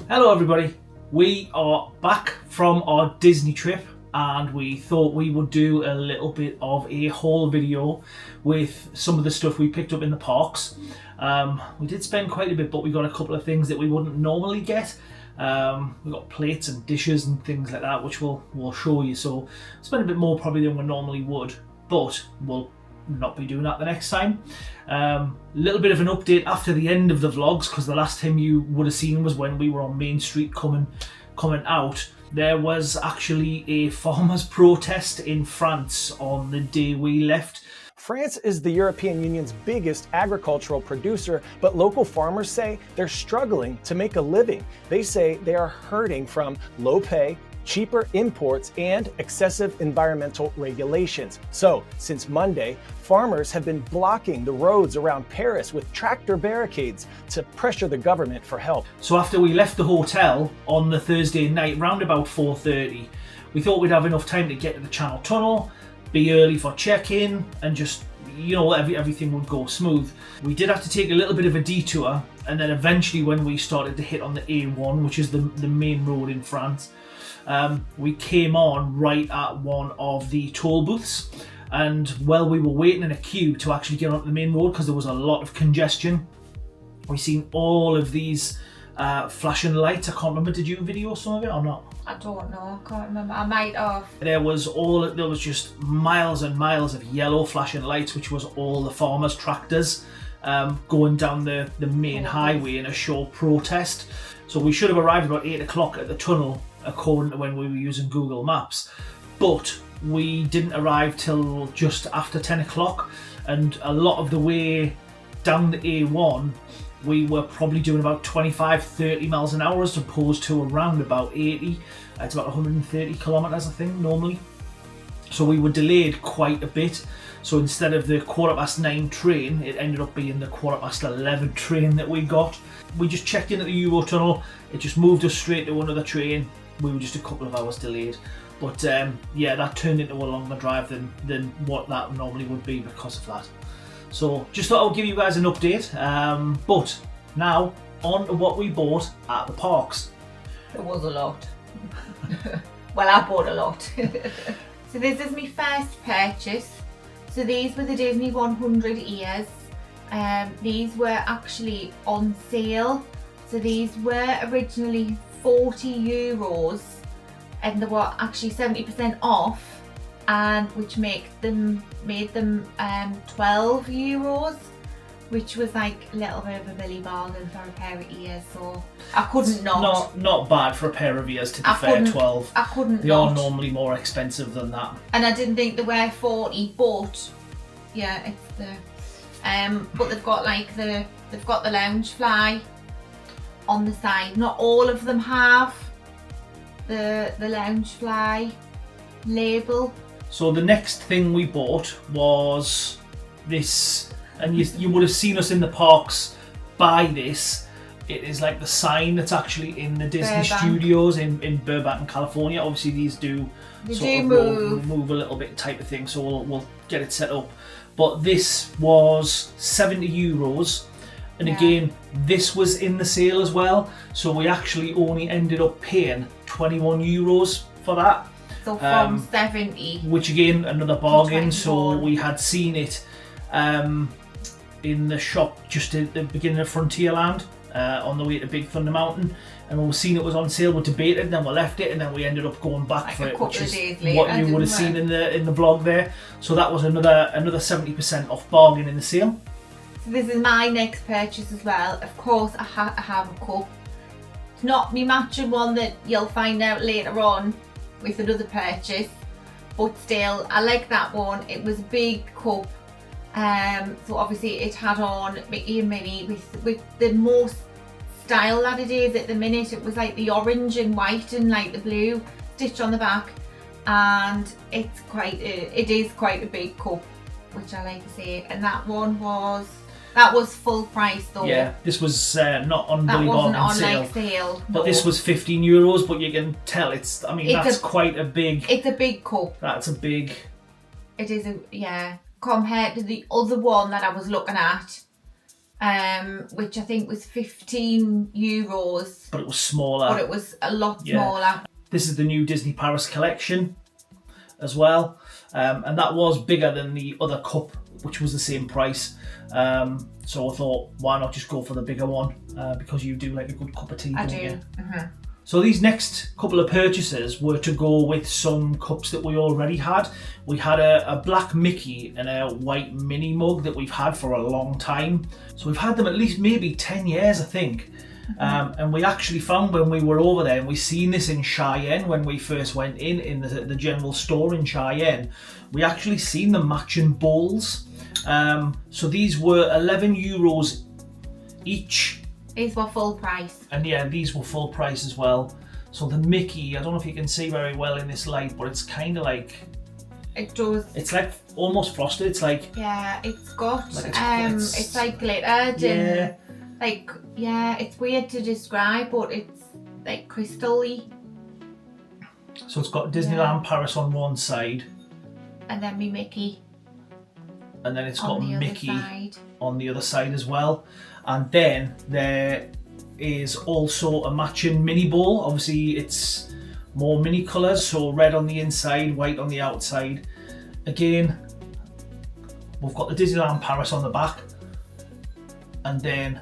Hello everybody, we are back from our Disney trip and we thought we would do a little bit of a haul video with some of the stuff we picked up in the parks. We did spend quite a bit, but we got a couple of things that we wouldn't normally get. We got plates and dishes and things like that, which we'll show you. So spend a bit more probably than we normally would, but we'll not be doing that the next time. Little bit of an update after the end of the vlogs, because the last time you would have seen was when we were on Main Street coming out. There was actually a farmers' protest in France on the day we left. France is the European Union's biggest agricultural producer, but local farmers say they're struggling to make a living. They say they are hurting from low pay, cheaper imports, and excessive environmental regulations. So, since Monday, farmers have been blocking the roads around Paris with tractor barricades to pressure the government for help. So after we left the hotel on the Thursday night, round about 4:30, we thought we'd have enough time to get to the Channel Tunnel, be early for check-in, and just, everything would go smooth. We did have to take a little bit of a detour, and then eventually when we started to hit on the A1, which is the main road in France, we came on right at one of the toll booths, and while we were waiting in a queue to actually get onto the main road because there was a lot of congestion, we seen all of these flashing lights. I can't remember, did you video some of it or not? I don't know, I can't remember. I might have. There was just miles and miles of yellow flashing lights, which was all the farmers' tractors going down the main highway in a show protest. So we should have arrived about 8 o'clock at the tunnel according to when we were using Google Maps, but we didn't arrive till just after 10 o'clock, and a lot of the way down the A1 we were probably doing about 25-30 miles an hour as opposed to around about 80. It's about 130 kilometers I think normally, so we were delayed quite a bit. So instead of the 9:15 train, it ended up being the 11:15 train that we got. We just checked in at the Eurotunnel, it just moved us straight to another train. We were just a couple of hours delayed, but that turned into a longer drive than what that normally would be because of that. So just thought I would give you guys an update, but now on to what we bought at the parks. It was a lot. Well, I bought a lot. So this is my first purchase. So these were the Disney 100 ears. These were actually on sale. So these were originally €40 and they were actually 70% off, and which made them €12, which was like a little bit of a billy bargain for a pair of ears. So I couldn't not bad for a pair of ears, to be fair. 12. I couldn't. They are normally more expensive than that. And I didn't think they were 40, but yeah, it's the but they've got the lounge fly on the side. Not all of them have the lounge fly label. So the next thing we bought was this, and you would have seen us in the parks buy this. It is like the sign that's actually in the Disney Studios in Burbank, California. Obviously these do move a little bit type of thing, so we'll get it set up. But this was €70, and again, this was in the sale as well, so we actually only ended up paying €21 for that. So from 70, which again, another bargain. So we had seen it in the shop just at the beginning of Frontierland on the way to Big Thunder Mountain, and when we seen it was on sale, we debated, and then we left it, and then we ended up going back like for it, which is later, what you would have seen in the vlog there. So that was another 70% off bargain in the sale. So this is my next purchase as well. Of course, I have a cup. It's not my matching one that you'll find out later on with another purchase, but still, I like that one. It was a big cup. So obviously it had on Mickey and Minnie with the most style that it is at the minute. It was like the orange and white and like the blue stitch on the back, and it is quite a big cup, which I like to say. And that one was full price though. Yeah, this was not on that Billy wasn't Bargain on sale. like sale. But no. this was €15, but you can tell that's quite a big. It's a big cup. That's a big. It is compared to the other one that I was looking at. which I think was €15. But it was smaller. But it was a lot smaller. This is the new Disney Paris collection as well. And that was bigger than the other cup, which was the same price. So I thought, why not just go for the bigger one? Because you do like a good cup of tea. I do. You? So these next couple of purchases were to go with some cups that we already had. We had a black Mickey and a white Minnie mug that we've had for a long time. So we've had them at least maybe 10 years, I think. And we actually found when we were over there, and we seen this in Cheyenne when we first went in the general store in Cheyenne, we actually seen the matching bowls. So these were €11 each. These were full price. And yeah, these were full price as well. So the Mickey, I don't know if you can see very well in this light, but it's kind of like... It does. It's like almost frosted. It's like... Yeah, it's got... Like it's like glittered. Yeah. And like, yeah, it's weird to describe, but it's like crystal-y. So it's got Disneyland Paris on one side. And then me Mickey. And then it's got Mickey on the other side as well. And then there is also a matching mini bowl. Obviously it's more mini colours, so red on the inside, white on the outside. Again, we've got the Disneyland Paris on the back, and then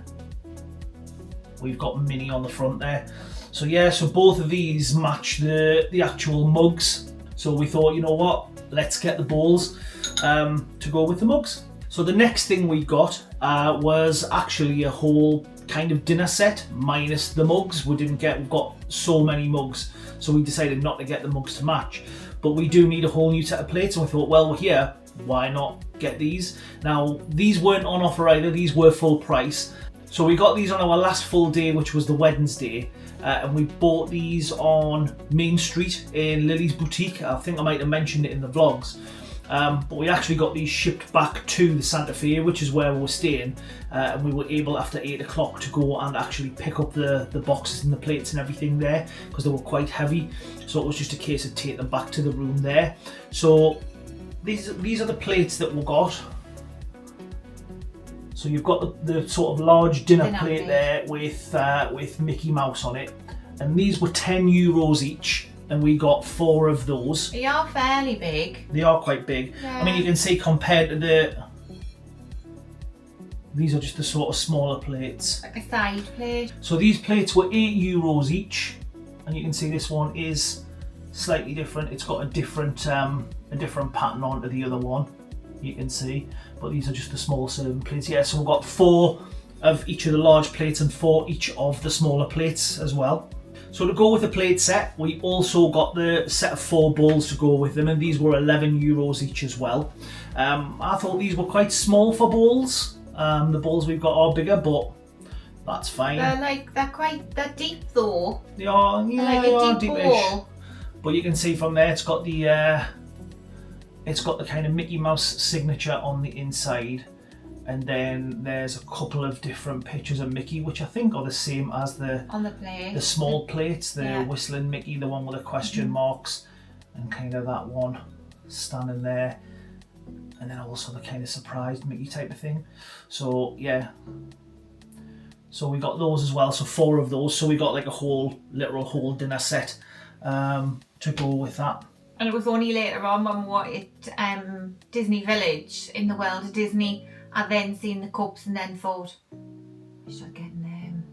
we've got Minnie on the front there. So yeah, so both of these match the actual mugs. So we thought, you know what, let's get the bowls to go with the mugs. So the next thing we got was actually a whole kind of dinner set minus the mugs. We've got so many mugs, so we decided not to get the mugs to match. But we do need a whole new set of plates, and we thought, well, we're here, why not get these? Now, these weren't on offer either, these were full price. So we got these on our last full day, which was the Wednesday, and we bought these on Main Street in Lily's Boutique. I think I might have mentioned it in the vlogs. But we actually got these shipped back to the Santa Fe, which is where we were staying, and we were able after 8 o'clock to go and actually pick up the boxes and the plates and everything there, because they were quite heavy. So it was just a case of taking them back to the room there. So these are the plates that we got. So you've got the sort of large dinner plate there with Mickey Mouse on it, and these were €10 each. And we got 4 of those. They are fairly big. They are quite big. Yeah. I mean, you can see compared to these are just the sort of smaller plates. Like a side plate. So these plates were €8 each, and you can see this one is slightly different. It's got a different pattern onto the other one. You can see, but these are just the small serving plates. Yeah, so we've got 4 of each of the large plates and 4 each of the smaller plates as well. So to go with the plate set, we also got the set of 4 bowls to go with them, and these were €11 each as well. I thought these were quite small for bowls. The bowls we've got are bigger, but that's fine. They're deep though. They are, yeah, like they are a deep deepish. bowl. But you can see from there, it's got the kind of Mickey Mouse signature on the inside. And then there's a couple of different pictures of Mickey, which I think are the same as on the plate. The small plates, the whistling Mickey, the one with the question marks, and kind of that one standing there, and then also the kind of surprised Mickey type of thing. So yeah, so we got those as well. So 4 of those. So we got like a literal whole dinner set to go with that. And it was only later on when we were at Disney Village in the World of Disney, I then seen the cups and then thought, we should get them.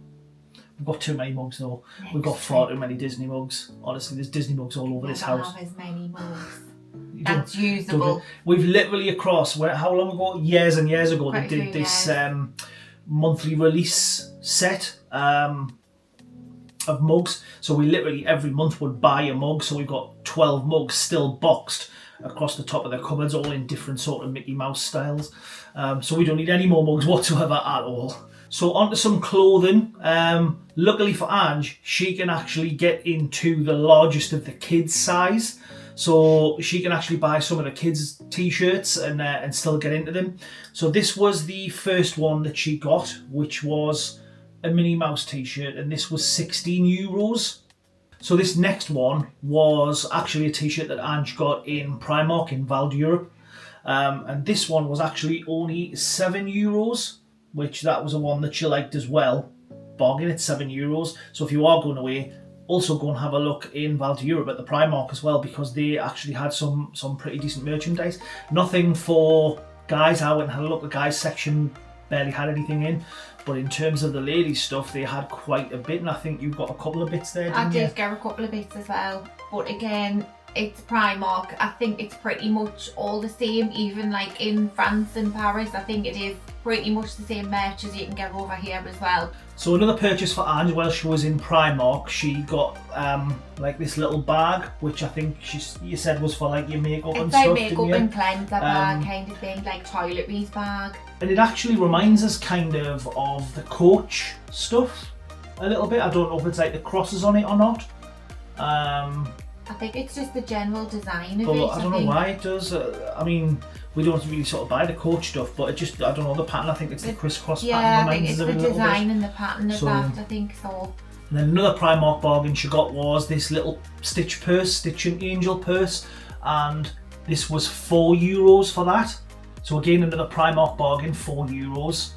We've got too many mugs though. We've got far too many Disney mugs. Honestly, there's Disney mugs all over this house. Have as many mugs. That's usable. We've literally how long ago? Years and years ago, they did this monthly release set of mugs. So we literally every month would buy a mug. So we've got 12 mugs still boxed across the top of the cupboards, all in different sort of Mickey Mouse styles. So we don't need any more mugs whatsoever at all. So onto some clothing. Luckily for Ange, she can actually get into the largest of the kids size. So she can actually buy some of the kids t-shirts and still get into them. So this was the first one that she got, which was a Minnie Mouse t-shirt, and this was €16. So this next one was actually a t-shirt that Ange got in Primark in Val d'Europe. And this one was actually only €7, which that was a one that she liked as well. Bargain at €7. So if you are going away, also go and have a look in Val d'Europe at the Primark as well, because they actually had some pretty decent merchandise. Nothing for guys. I went and had a look. The guys section barely had anything in, but in terms of the ladies stuff, they had quite a bit, and I think you've got a couple of bits there, didn't you? I did get a couple of bits as well, but again, it's Primark. I think it's pretty much all the same, even like in France and Paris. I think it is pretty much the same merch as you can get over here as well. So another purchase for Ange while she was in Primark, she got like this little bag, which I think you said was for like your makeup and stuff. It's like makeup and cleanser bag kind of thing, like toiletries bag. And it actually reminds us kind of the Coach stuff a little bit. I don't know if it's like the crosses on it or not. I think it's just the general design of but it. I don't know why it does. I mean, we don't really sort of buy the Coach stuff, but it just, I don't know, the pattern, I think it's the crisscross pattern reminds us of it a little bit. Yeah, I think it's the design and the pattern of that, I think so. And then another Primark bargain she got was this little Stitch purse, Stitch and Angel purse, and this was €4 for that. So again, another Primark bargain, €4.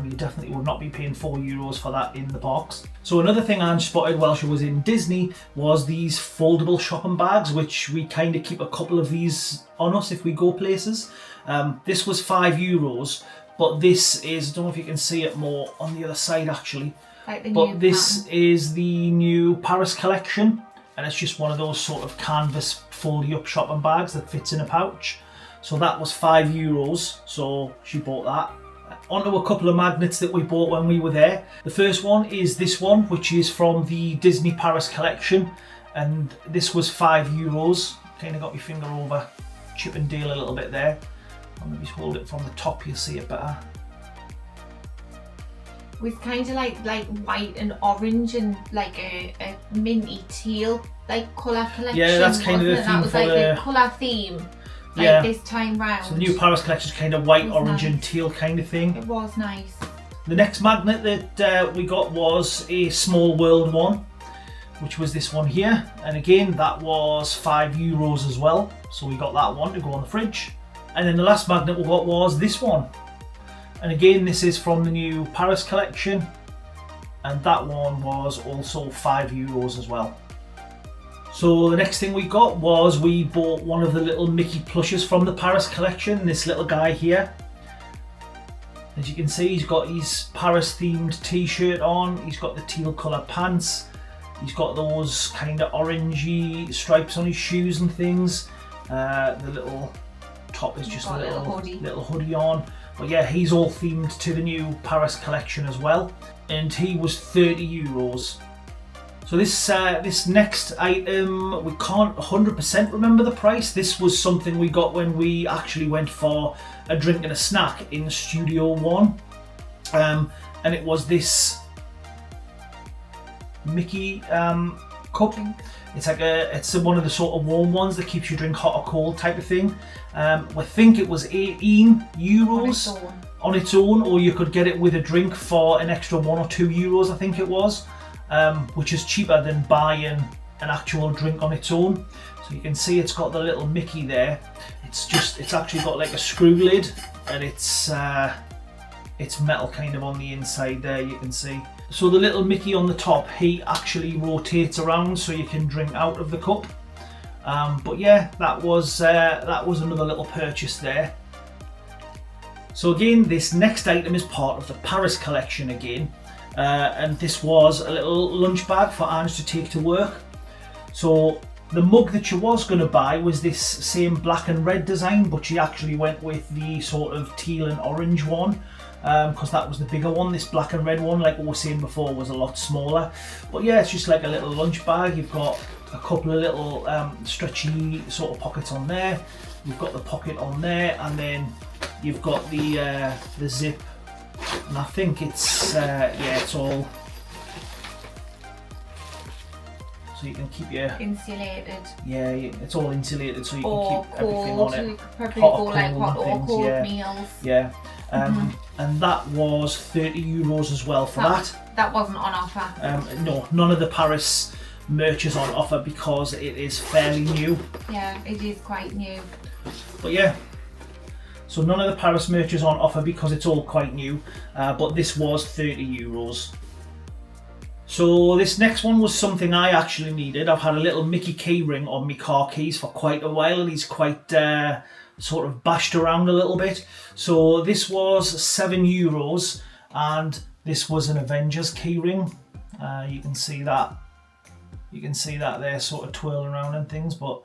You definitely would not be paying €4 for that in the box. So another thing Ange spotted while she was in Disney was these foldable shopping bags, which we kind of keep a couple of these on us if we go places. This was €5, but this is, I don't know if you can see it more on the other side actually, like but this is the new Paris collection, and it's just one of those sort of canvas foldy up shopping bags that fits in a pouch. So that was €5, so she bought that. Onto a couple of magnets that we bought when we were there. The first one is this one, which is from the Disney Paris collection, and this was €5. Kind of got my finger over Chip and Dale a little bit there. I'll maybe hold it from the top, you'll see it better. With kind of like white and orange and like a minty teal like colour collection. Yeah, that's kind of the theme. That was like the colour theme. Like this time round. So the new Paris collection is kind of white, orange nice. and teal kind of thing. It was nice. The next magnet that we got was a Small World one, which was this one here. And again, that was €5 as well. So we got that one to go on the fridge. And then the last magnet we got was this one. And again, this is from the new Paris collection. And that one was also €5 as well. So the next thing we got was we bought one of the little Mickey plushes from the Paris collection, this little guy here. As you can see, he's got his Paris themed t-shirt on, he's got the teal colour pants, he's got those kind of orangey stripes on his shoes and things. The little top is just a little hoodie on. But yeah, he's all themed to the new Paris collection as well. And he was €30. So this next item, we can't 100% remember the price. This was something we got when we actually went for a drink and a snack in Studio One. And it was this Mickey cup. It's like it's one of the sort of warm ones that keeps your drink hot or cold type of thing. I think it was €18 on its own, or you could get it with a drink for an extra €1 or €2, I think it was. Which is cheaper than buying an actual drink on its own. So you can see it's got the little Mickey there. It's actually got like a screw lid, and it's metal kind of on the inside there, you can see. So the little Mickey on the top, he actually rotates around so you can drink out of the cup. But yeah, that was another little purchase there. So again, this next item is part of the Paris collection again. And this was a little lunch bag for Ange to take to work. So the mug that she was going to buy was this same black and red design, but she actually went with the sort of teal and orange one, because that was the bigger one. This black and red one, like we were saying before, was a lot smaller. But yeah, it's just like a little lunch bag. You've got a couple of little stretchy sort of pockets on there. You've got the pocket on there, and then you've got the zip. And I think it's it's all, so you can keep your insulated. Yeah, it's all insulated, so you can keep everything on it. You could probably go like hot or cold meals. Yeah, and that was €30 as well for that. That wasn't on offer. No, none of the Paris merch is on offer because it is fairly new. Yeah, it is quite new. But yeah. So none of the Paris merch is on offer because it's all quite new, but this was €30. So this next one was something I actually needed. I've had a little Mickey key ring on my car keys for quite a while, and he's quite sort of bashed around a little bit. So this was €7, and this was an Avengers key ring. You can see that. You can see that there, sort of twirling around and things. But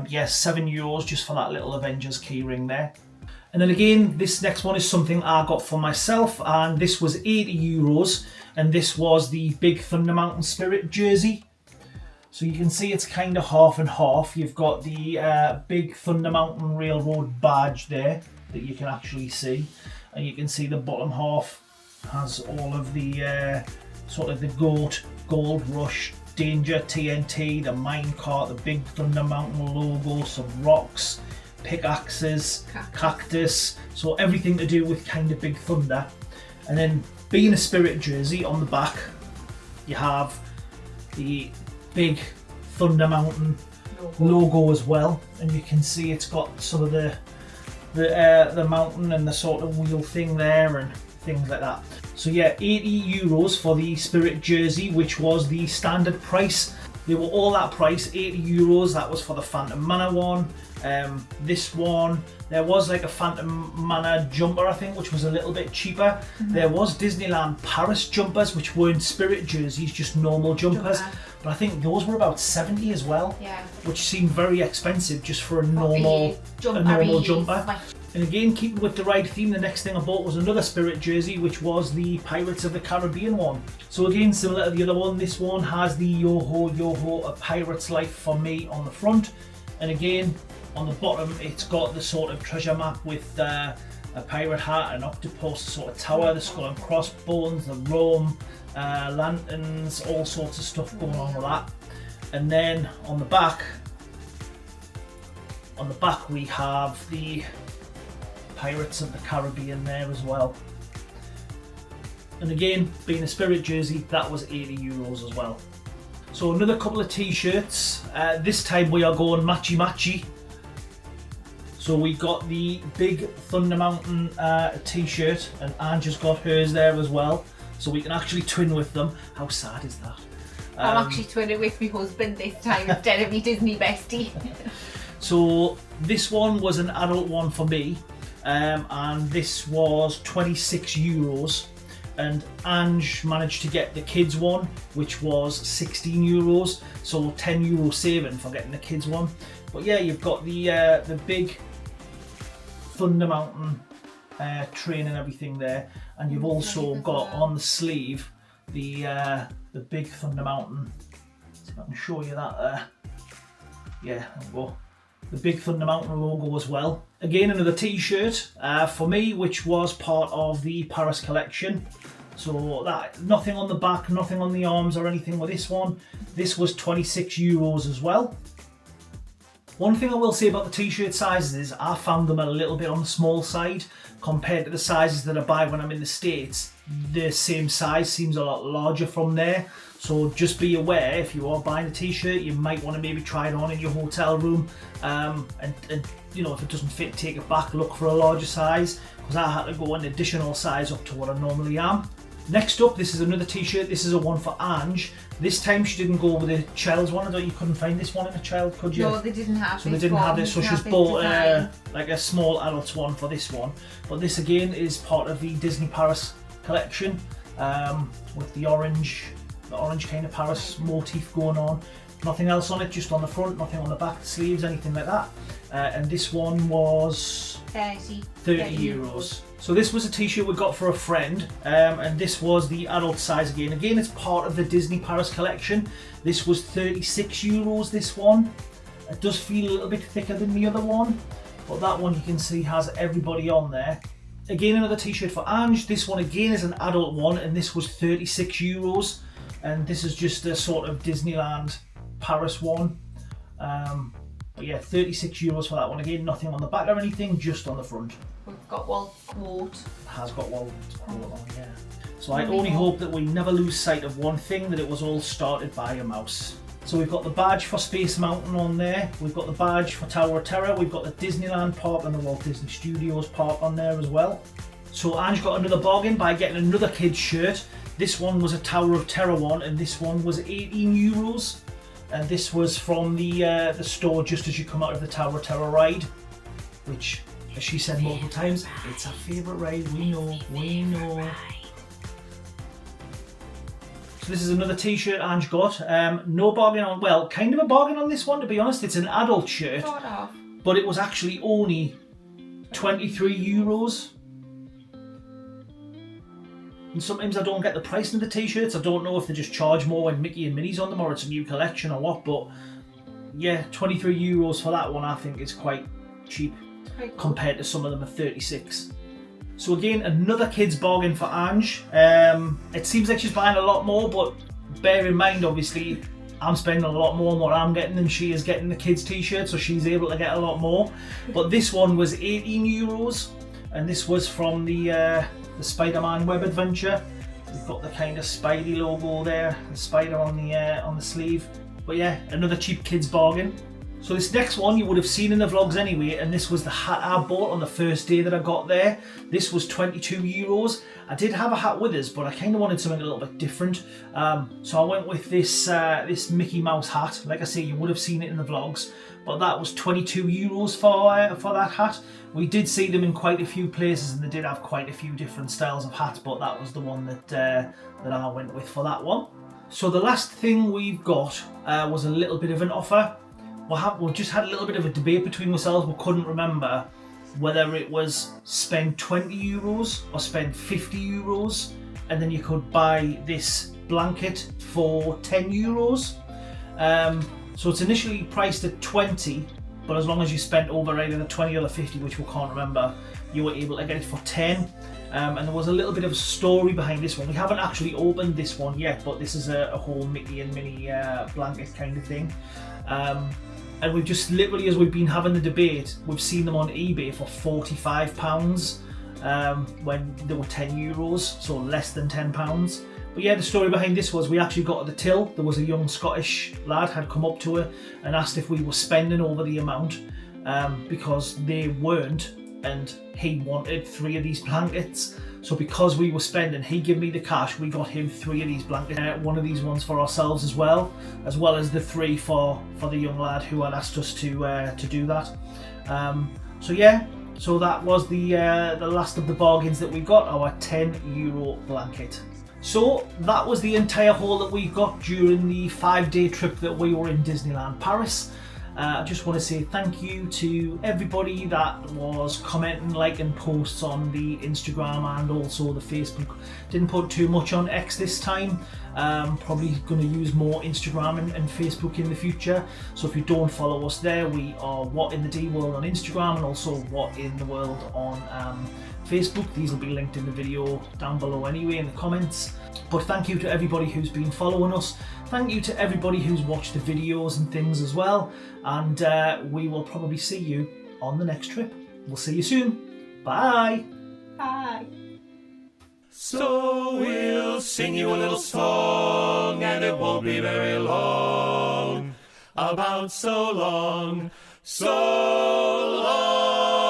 yes, €7 just for that little Avengers key ring there. And then again, this next one is something I got for myself, and this was €80, and this was the Big Thunder Mountain Spirit jersey. So you can see it's kind of half and half. You've got the Big Thunder Mountain Railroad badge there that you can actually see, and you can see the bottom half has all of the sort of the Gold Rush, Danger, TNT, the minecart, the Big Thunder Mountain logo, some rocks, pickaxes, cactus, so everything to do with kind of Big Thunder. And then being a Spirit jersey, on the back you have the Big Thunder Mountain logo as well, and you can see it's got some of the mountain and the sort of wheel thing there and things like that. So yeah, €80 for the Spirit jersey, which was the standard price. They were all that price, €80. That was for the Phantom Manor one. This one, there was like a Phantom Manor jumper, I think, which was a little bit cheaper. There was Disneyland Paris jumpers, which weren't Spirit jerseys, just normal jumpers. But I think those were about 70 as well, which seemed very expensive just for a normal jumper. And again, keeping with the ride theme, the next thing I bought was another Spirit jersey, which was the Pirates of the Caribbean one. So again, similar to the other one, this one has the Yo Ho Yo Ho, a pirate's life for me on the front. And again, on the bottom, it's got the sort of treasure map with a pirate hat, an octopus, sort of tower, the skull and crossbones, the Rome, lanterns, all sorts of stuff going on with that. And then on the back we have the Pirates of the Caribbean there as well. And again, being a Spirit jersey, that was €80 as well. So another couple of t-shirts. This time we are going matchy. So we got the Big Thunder Mountain t-shirt, and Ange has got hers there as well. So we can actually twin with them. How sad is that? I'm actually twinning with my husband this time instead of my Disney bestie. So this one was an adult one for me. And this was €26, and Ange managed to get the kids one, which was €16, so €10 saving for getting the kids one. But yeah, you've got the Big Thunder Mountain train and everything there, and you've also got on the sleeve the Big Thunder Mountain. See if I can show you that there. Yeah, there we go. The Big Thunder Mountain logo as well. Again, another t-shirt for me, which was part of the Paris collection. So that, nothing on the back, nothing on the arms or anything with this one. This was €26 as well. One thing I will say about the t-shirt sizes is I found them a little bit on the small side compared to the sizes that I buy when I'm in the States. The same size seems a lot larger from there. So just be aware, if you are buying a t-shirt, you might want to maybe try it on in your hotel room, and you know, if it doesn't fit, take it back, look for a larger size, because I had to go an additional size up to what I normally am. Next up, this is another t-shirt. This is a one for Ange. This time she didn't go with a child's one. I thought you couldn't find this one in a child, could you? No, they didn't have so this. So they didn't have this, so she's bought like a small adult's one for this one. But this again is part of the Disney Paris collection, with the orange kind of Paris motif going on. Nothing else on it, just on the front, nothing on the back, the sleeves, anything like that. And this one was €30. So this was a t-shirt we got for a friend, and this was the adult size again. Again, it's part of the Disney Paris collection. This was €36, this one. It does feel a little bit thicker than the other one, but that one you can see has everybody on there. Again, another t-shirt for Ange. This one again is an adult one, and this was €36. And this is just a sort of Disneyland Paris one. But yeah, €36 for that one. Again, nothing on the back or anything, just on the front. We've got Walt's quote. It has got Walt's quote on, yeah. So I only hope that we never lose sight of one thing, that it was all started by a mouse. So we've got the badge for Space Mountain on there, we've got the badge for Tower of Terror, we've got the Disneyland park and the Walt Disney Studios park on there as well. So Ange got another bargain by getting another kid's shirt. This one was a Tower of Terror one, and this one was €18. And this was from the store just as you come out of the Tower of Terror ride, which, as she said multiple times, it's a favourite ride, we know. So this is another t-shirt Ange got. No bargain on, well, kind of a bargain on this one, to be honest. It's an adult shirt, Sort of. but it was actually only €23. And sometimes I don't get the pricing of the t-shirts. I don't know if they just charge more when Mickey and Minnie's on them or it's a new collection or what, but yeah, €23 for that one I think is quite cheap compared to some of them at 36. So again, another kid's bargain for Ange. It seems like she's buying a lot more, but bear in mind, obviously, I'm spending a lot more on what I'm getting than she is getting the kids' t-shirt, so she's able to get a lot more. But this one was €18, and this was from the Spider-Man Web Adventure. We've got the kind of Spidey logo there, the spider on the sleeve. But yeah, another cheap kids bargain. So this next one you would have seen in the vlogs anyway, and this was the hat I bought on the first day that I got there. This was €22. I did have a hat with us, but I kind of wanted something a little bit different. So I went with this Mickey Mouse hat. Like I say, you would have seen it in the vlogs, but that was €22 for that hat. We did see them in quite a few places, and they did have quite a few different styles of hats, but that was the one that I went with for that one. So the last thing we've got was a little bit of an offer. We just had a little bit of a debate between ourselves. We couldn't remember whether it was spend €20 or spend €50, and then you could buy this blanket for €10. So it's initially priced at 20, but as long as you spent over either the 20 or the 50, which we can't remember, you were able to get it for 10. And there was a little bit of a story behind this one. We haven't actually opened this one yet, but this is a whole Mickey and Minnie blanket kind of thing. And we've just literally, as we've been having the debate, we've seen them on eBay for £45 when they were €10, so less than £10. But yeah, the story behind this was we actually got to the till. There was a young Scottish lad had come up to her and asked if we were spending over the amount because they weren't, and he wanted 3 of these blankets. So because we were spending, he gave me the cash, we got him 3 of these blankets, one of these ones for ourselves as well as the 3 for the young lad who had asked us to do that. So yeah, so that was the last of the bargains that we got, our €10 blanket. So that was the entire haul that we got during the 5-day trip that we were in Disneyland Paris. I just want to say thank you to everybody that was commenting, liking posts on the Instagram and also the Facebook. Didn't put too much on X this time. Probably going to use more Instagram and Facebook in the future. So if you don't follow us there, we are What in the D World on Instagram and also What in the World on Facebook. These will be linked in the video down below anyway in the comments. But thank you to everybody who's been following us. Thank you to everybody who's watched the videos and things as well. And we will probably see you on the next trip. We'll see you soon. Bye. Bye. So we'll sing you a little song, and it won't be very long. About so long, so long.